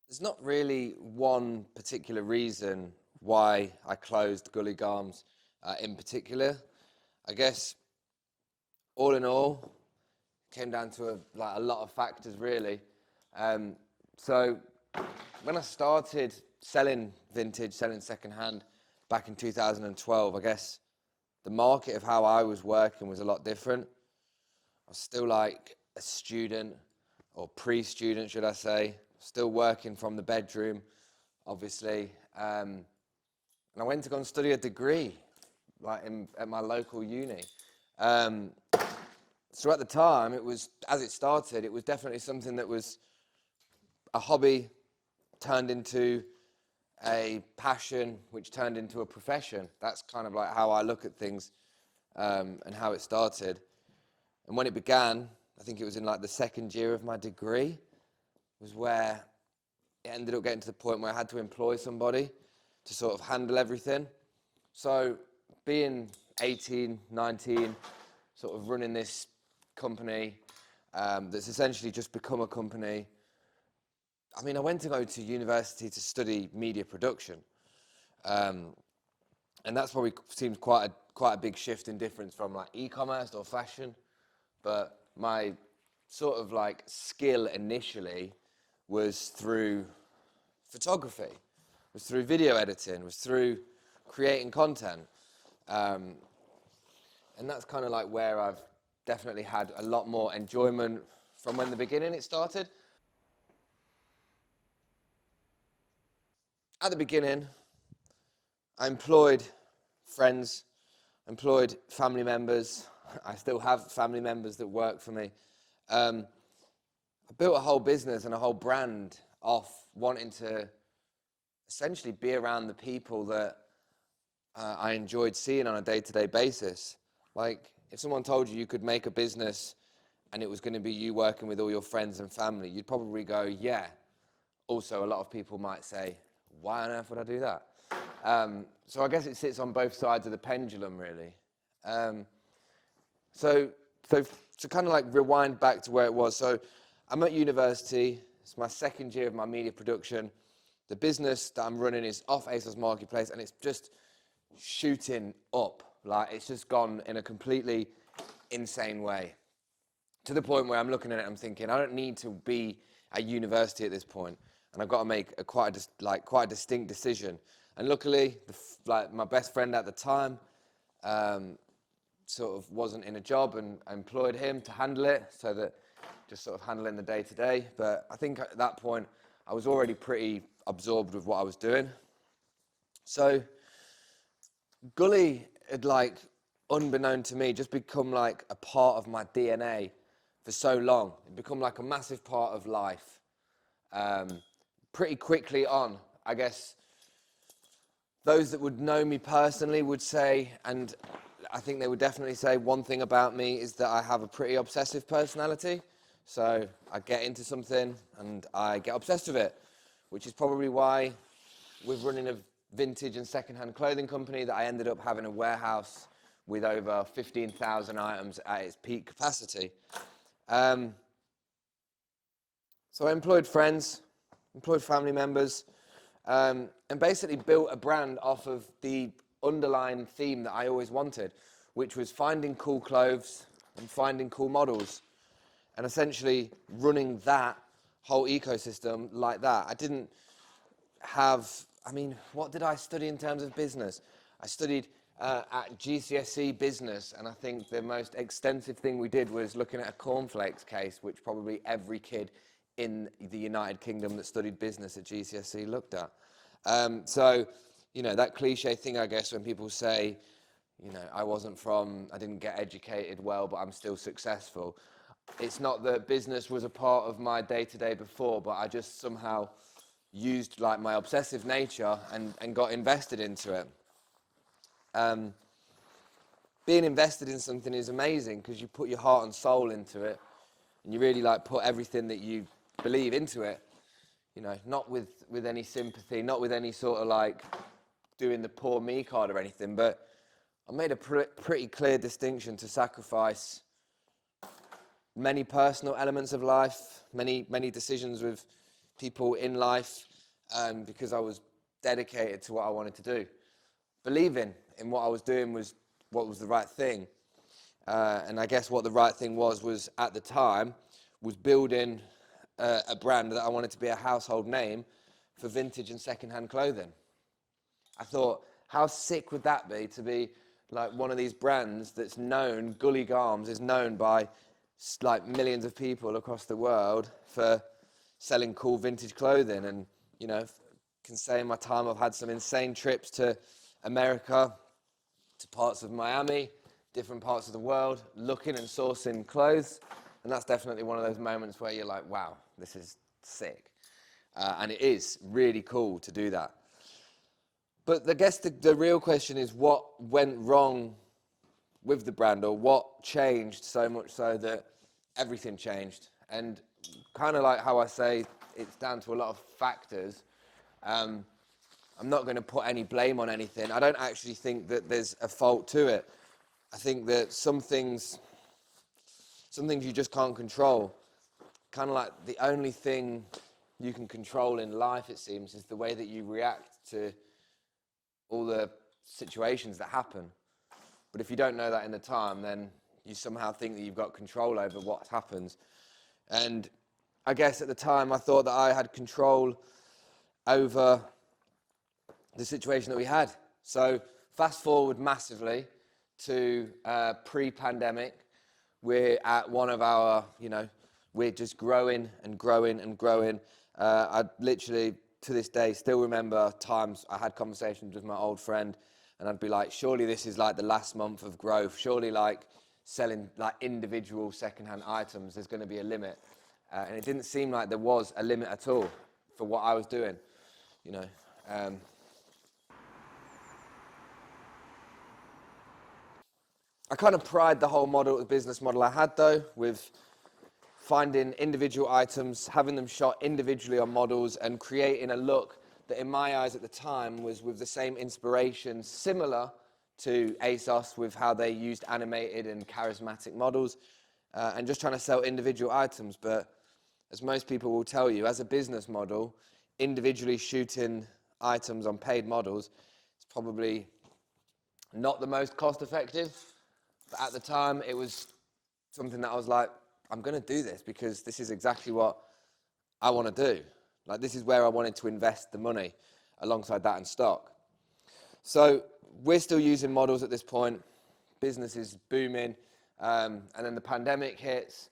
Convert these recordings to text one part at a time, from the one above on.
There's not really one particular reason why I closed Gully Garms in particular. I guess all in all, came down to a lot of factors really. Um, so when I started selling vintage, selling secondhand back in 2012, I guess the market of how I was working was a lot different. I was still like a student, or pre-student, should I say, still working from the bedroom, obviously. And I went to go and study a degree, at my local uni. Um, so at the time, as it started, it was definitely something that was a hobby turned into a passion, which turned into a profession. That's kind of like how I look at things, and how it started. And when it began, I think it was in like the second year of my degree, was where it ended up getting to the point where I had to employ somebody to sort of handle everything. So being 18, 19, sort of running this company that's essentially just become a company. I mean, I went to go to university to study media production, um, and that's probably seems quite a big shift in difference from like e-commerce or fashion. But my sort of like skill initially was through photography, was through video editing, was through creating content. Um, and that's kind of like where I've definitely had a lot more enjoyment from when the beginning it started. At the beginning, I employed friends, employed family members. I still have family members that work for me. Um, I built a whole business and a whole brand off wanting to essentially be around the people that I enjoyed seeing on a day-to-day basis. Like, if someone told you you could make a business and it was going to be you working with all your friends and family, you'd probably go, yeah. Also, a lot of people might say, why on earth would I do that? So I guess it sits on both sides of the pendulum, really. Um, so, so to kind of like rewind back to where it was. So I'm at university. It's my second year of my media production. The business that I'm running is off ASOS Marketplace, and it's just shooting up. Like, it's just gone in a completely insane way. To the point where I'm looking at it, I'm thinking, I don't need to be at university at this point, and I've got to make quite a distinct decision. And luckily, my best friend at the time, um, sort of wasn't in a job, and I employed him to handle it, so that just sort of handling the day to day. But I think at that point, I was already pretty absorbed with what I was doing. So Gully had unbeknown to me, just become like a part of my DNA for so long. It become like a massive part of life. Um, Pretty quickly on, I guess those that would know me personally would say, and I think they would definitely say, one thing about me is that I have a pretty obsessive personality. So I get into something and I get obsessed with it, which is probably why with running a vintage and second-hand clothing company that I ended up having a warehouse with over 15,000 items at its peak capacity. Um, so I employed friends, employed family members, and basically built a brand off of the underlying theme that I always wanted, which was finding cool clothes and finding cool models, and essentially running that whole ecosystem like that. I didn't have, I mean, what did I study in terms of business? I studied at GCSE business, and I think the most extensive thing we did was looking at a cornflakes case, which probably every kid in the United Kingdom that studied business at GCSE looked at. So, that cliche thing, I guess, when people say, I didn't get educated well, but I'm still successful. It's not that business was a part of my day-to-day before, but I just somehow used like my obsessive nature and got invested into it. Um, Being invested in something is amazing because you put your heart and soul into it, and you really like put everything that you believe into it. Not with any sympathy, not with any sort of like doing the poor me card or anything, but I made a pretty clear distinction to sacrifice many personal elements of life, many decisions with people in life, because I was dedicated to what I wanted to do. Believing in what I was doing was what was the right thing. And I guess what the right thing was at the time, was building a brand that I wanted to be a household name for vintage and second-hand clothing. I thought, how sick would that be to be like one of these brands that's known, Gully Garms is known by like millions of people across the world for selling cool vintage clothing. And, you know, can say in my time I've had some insane trips to America, to parts of Miami, different parts of the world, looking and sourcing clothes. And that's definitely one of those moments where you're like, wow, this is sick. And it is really cool to do that. But I guess the real question is, what went wrong with the brand, or what changed so much so that everything changed? And kind of like how I say, it's down to a lot of factors. I'm not going to put any blame on anything. I don't actually think that there's a fault to it. I think that some things you just can't control. Kind of like the only thing you can control in life, it seems, is the way that you react to all the situations that happen. But if you don't know that in the time, then you somehow think that you've got control over what happens. And I guess at the time I thought that I had control over the situation that we had. So fast forward massively to pre-pandemic. We're at one of our, we're just growing and growing and growing. I literally, to this day, still remember times I had conversations with my old friend, and I'd be like, surely this is like the last month of growth. Surely like selling like individual secondhand items, there's going to be a limit. And it didn't seem like there was a limit at all for what I was doing, I kind of pride the whole model, the business model I had though, with finding individual items, having them shot individually on models, and creating a look that in my eyes at the time was with the same inspiration, similar to ASOS with how they used animated and charismatic models, and just trying to sell individual items. But as most people will tell you, as a business model, individually shooting items on paid models is probably not the most cost effective. But at the time, it was something that I was like, I'm going to do this because this is exactly what I want to do. Like, this is where I wanted to invest the money alongside that in stock. So we're still using models at this point. Business is booming. And then the pandemic hits,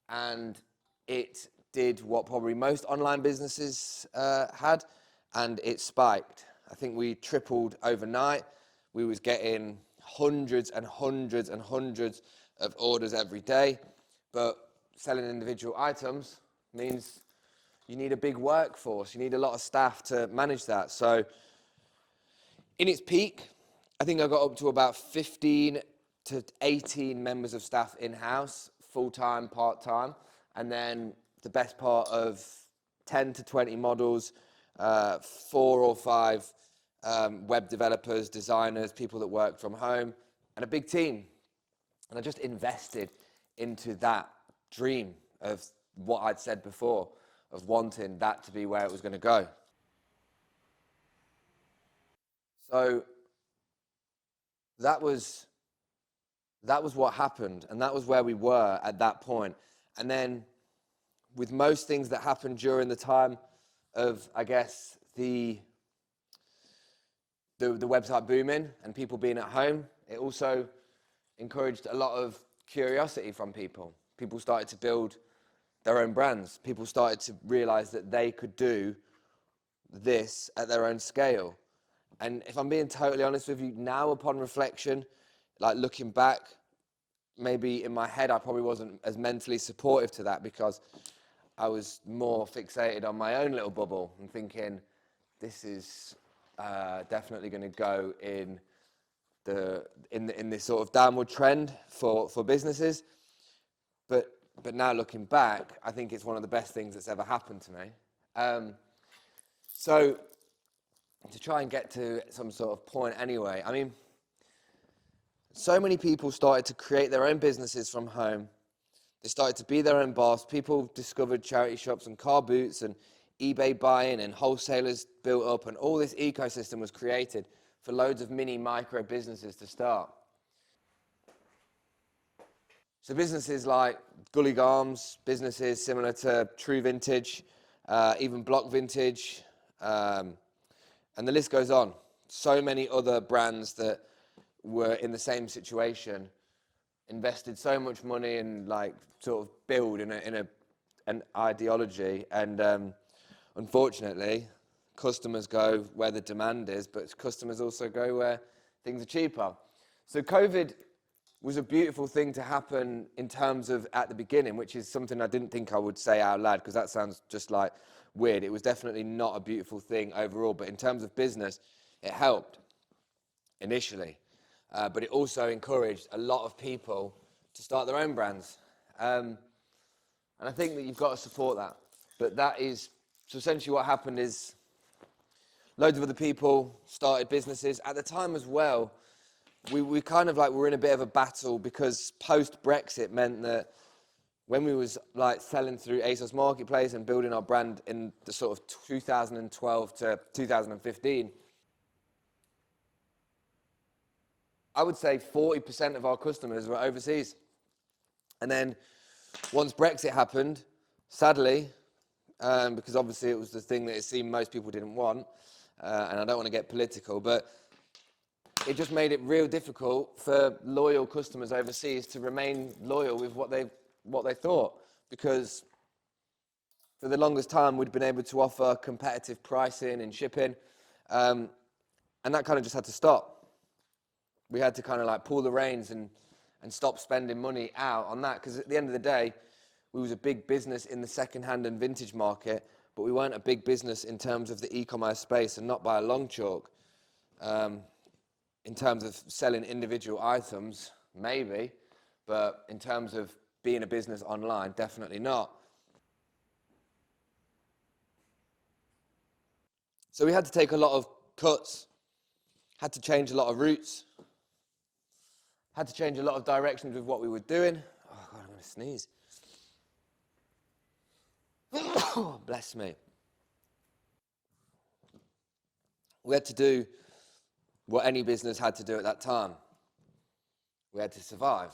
and it did what probably most online businesses had, and it spiked. I think we tripled overnight. We was getting hundreds and hundreds and hundreds of orders every day. But selling individual items means you need a big workforce. You need a lot of staff to manage that. So in its peak, I think I got up to about 15 to 18 members of staff in-house, full-time, part-time. And then the best part of 10 to 20 models, 4 or 5 web developers, designers, people that work from home, and a big team. And I just invested into that dream of what I'd said before, of wanting that to be where it was going to go. So that was what happened, and that was where we were at that point. And then with most things that happened during the time of, I guess, the website booming and people being at home, it also encouraged a lot of curiosity from people. People started to build their own brands. People started to realize that they could do this at their own scale. And if I'm being totally honest with you, now upon reflection, like looking back, maybe in my head I probably wasn't as mentally supportive to that, because I was more fixated on my own little bubble and thinking, this is definitely going to go in this sort of downward trend for businesses. But now looking back, I think it's one of the best things that's ever happened to me. So to try and get to some sort of point anyway, I mean, so many people started to create their own businesses from home. They started to be their own boss. People discovered charity shops and car boots and eBay buying and wholesalers built up, and all this ecosystem was created for loads of mini micro businesses to start. So businesses like Gully Garms, businesses similar to True Vintage, even Block Vintage, and the list goes on. So many other brands that were in the same situation invested so much money and like sort of build in an ideology, and unfortunately, customers go where the demand is, but customers also go where things are cheaper. So COVID was a beautiful thing to happen in terms of at the beginning, which is something I didn't think I would say out loud because that sounds just like weird. It was definitely not a beautiful thing overall, but in terms of business, it helped initially. But it also encouraged a lot of people to start their own brands. And I think that you've got to support that. But that is, so essentially what happened is loads of other people started businesses. At the time as well, we kind of like were in a bit of a battle because post-Brexit meant that when we was like selling through ASOS Marketplace and building our brand in the sort of 2012 to 2015, I would say 40% of our customers were overseas. And then once Brexit happened, sadly, because obviously it was the thing that it seemed most people didn't want, and I don't want to get political, but it just made it real difficult for loyal customers overseas to remain loyal with what they thought, because for the longest time we'd been able to offer competitive pricing and shipping, and that kind of just had to stop. We had to kind of like pull the reins and stop spending money out on that, because at the end of the day, we was a big business in the second-hand and vintage market, but we weren't a big business in terms of the e-commerce space, and not by a long chalk. In terms of selling individual items, maybe, but in terms of being a business online, definitely not. So we had to take a lot of cuts, had to change a lot of routes, had to change a lot of directions with what we were doing. Oh God, I'm going to sneeze. Bless me. We had to do what any business had to do at that time. We had to survive.